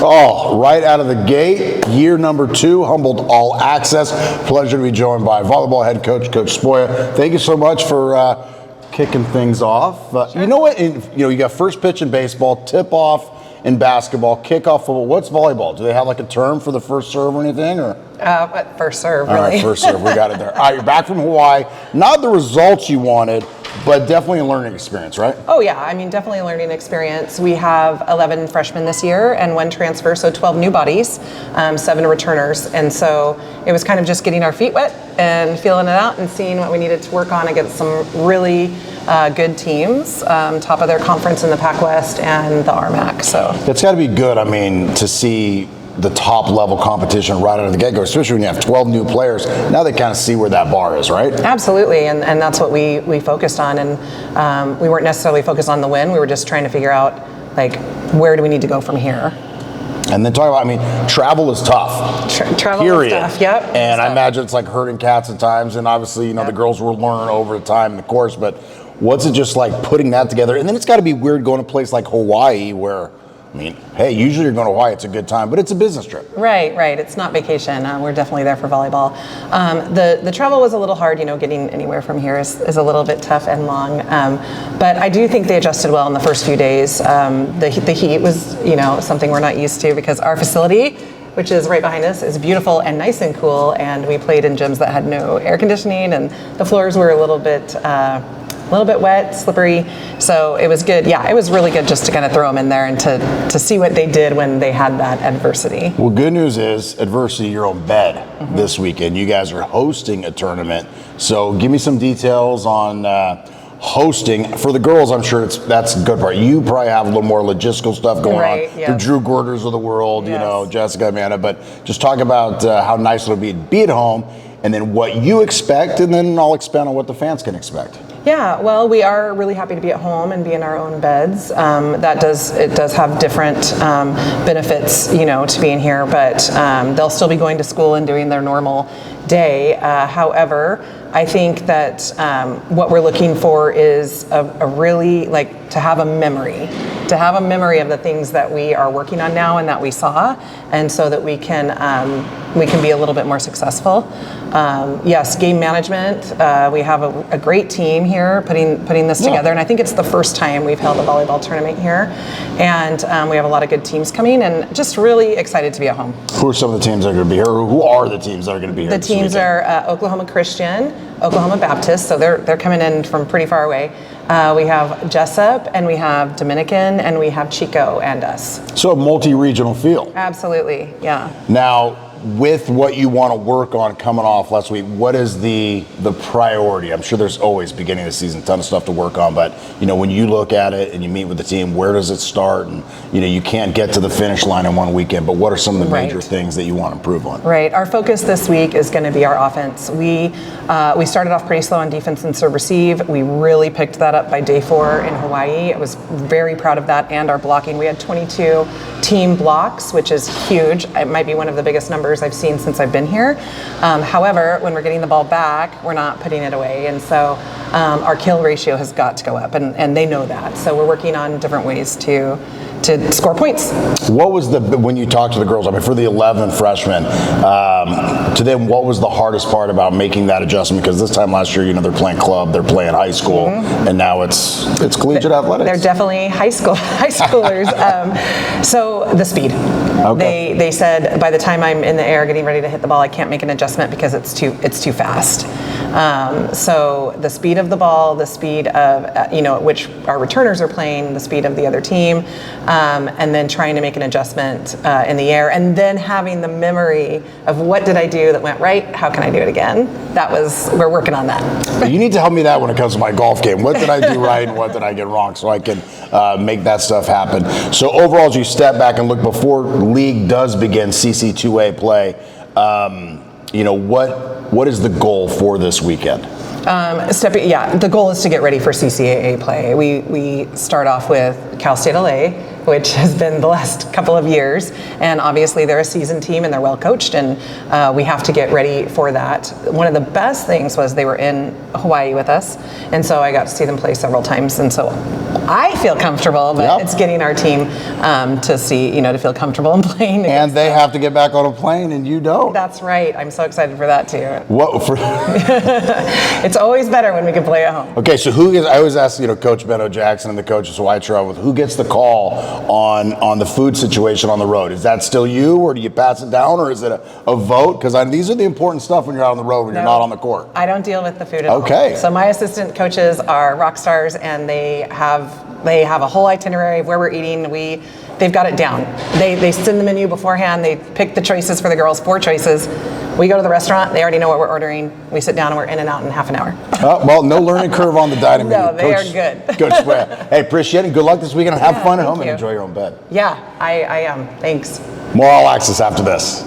Oh, right out of the gate, year number 2, Humboldt All-Axess. Pleasure to be joined by volleyball head coach, Coach Spoja. Thank you so much for kicking things off. Sure. You know what? You got first pitch in baseball, tip-off in basketball, kickoff football. What's volleyball? Do they have like a term for the first serve or anything? Or? First serve, really. All right, first serve. We got it there. All right, you're back from Hawaii. Not the results you wanted, but definitely a learning experience, right? Oh yeah, I mean, definitely a learning experience. We have 11 freshmen this year and 1 transfer, so 12 new bodies, 7 returners. And so it was kind of just getting our feet wet and feeling it out and seeing what we needed to work on against some really good teams, top of their conference in the Pac West and the RMAC. So it's got to be good, I mean, to see the top level competition right out of the get-go, especially when you have 12 new players. Now they kind of see where that bar is, right? Absolutely, and that's what we focused on. And we weren't necessarily focused on the win. We were just trying to figure out, like, where do we need to go from here? And then talk about, I mean, travel is tough. Travel period. is tough, yep. And I imagine it's like herding cats at times, and obviously, the girls will learn over the time in the course, but what's it just like putting that together? And then it's got to be weird going to a place like Hawaii where, I mean, hey, usually you're going to Hawaii, it's a good time, but it's a business trip. Right. It's not vacation. We're definitely there for volleyball. The travel was a little hard, getting anywhere from here is a little bit tough and long. But I do think they adjusted well in the first few days. The heat was, something we're not used to because our facility, which is right behind us, is beautiful and nice and cool. And we played in gyms that had no air conditioning and the floors were a little bit wet, slippery, so it was good. Yeah, it was really good just to kind of throw them in there and to see what they did when they had that adversity. Well, good news is adversity, you're on bed this weekend. You guys are hosting a tournament, so give me some details on hosting. For the girls, I'm sure that's a good part. You probably have a little more logistical stuff going on. Yeah. The Drew Gorders of the world, Jessica, Amanda, but just talk about how nice it'll be to be at home and then what you expect, and then I'll expand on what the fans can expect. Yeah, well, we are really happy to be at home and be in our own beds. It does have different benefits, to being here, but they'll still be going to school and doing their normal day. However, I think that what we're looking for is a really, to have a memory of the things that we are working on now and that we saw, and so that we can be a little bit more successful. Yes, game management. We have a great team here putting this together, and I think it's the first time we've held a volleyball tournament here, and we have a lot of good teams coming, and just really excited to be at home. Who are some of the teams that are going to be here? Or who are the teams that are going to be here? The teams are Oklahoma Christian, Oklahoma Baptist, so they're coming in from pretty far away. We have Jessup, and we have Dominican, and we have Chico and us. So a multi-regional feel. Absolutely, yeah. Now, with what you want to work on coming off last week, what is the priority? I'm sure there's always beginning of the season, a ton of stuff to work on, but when you look at it and you meet with the team, where does it start? And you can't get to the finish line in one weekend, but what are some of the major things that you want to improve on? Right. Our focus this week is going to be our offense. We started off pretty slow on defense and serve receive. We really picked that up by day 4 in Hawaii. I was very proud of that, and our blocking. We had 22 team blocks, which is huge. It might be one of the biggest numbers I've seen since I've been here. However, when we're getting the ball back, we're not putting it away, and so our kill ratio has got to go up, and they know that. So we're working on different ways to score points. What was when you talked to the girls, I mean, for the 11 freshmen, to them, what was the hardest part about making that adjustment? Because this time last year, they're playing club, they're playing high school, and now it's collegiate athletics. They're definitely high schoolers. So the speed. Okay. They said by the time I'm in the air getting ready to hit the ball, I can't make an adjustment because it's too fast. So the speed of the ball, the speed of at which our returners are playing, the speed of the other team, and then trying to make an adjustment in the air, and then having the memory of what did I do that went right, how can I do it again? We're working on that. You need to help me that when it comes to my golf game. What did I do right and what did I get wrong, so I can make that stuff happen. So overall, as you step back and look before league does begin CC2A play, what is the goal for this weekend? The goal is to get ready for CCAA play. We start off with Cal State LA, which has been the last couple of years. And obviously they're a seasoned team and they're well coached, and we have to get ready for that. One of the best things was they were in Hawaii with us, and so I got to see them play several times. And so I feel comfortable, but it's getting our team to see, to feel comfortable in playing. And they have to get back on a plane, and you don't. That's right. I'm so excited for that too. What for? It's always better when we can play at home. Okay, so I always ask, Coach Benno Jackson and the coaches who I travel with, who gets the call on the food situation on the road? Is that still you, or do you pass it down, or is it a vote? Because these are the important stuff when you're out on the road, when you're not on the court. I don't deal with the food at all. Okay. So my assistant coaches are rock stars, and they have a whole itinerary of where we're eating. They've got it down. They send the menu beforehand. They pick the choices for the girls, 4 choices. We go to the restaurant. They already know what we're ordering. We sit down and we're in and out in half an hour. Well, no learning curve on the dining menu. No, they are good. Coach Spoja. Hey, appreciate it. Good luck this weekend. Have fun at home and you. enjoy your own bed. Yeah, I am. Thanks. More All Access after this.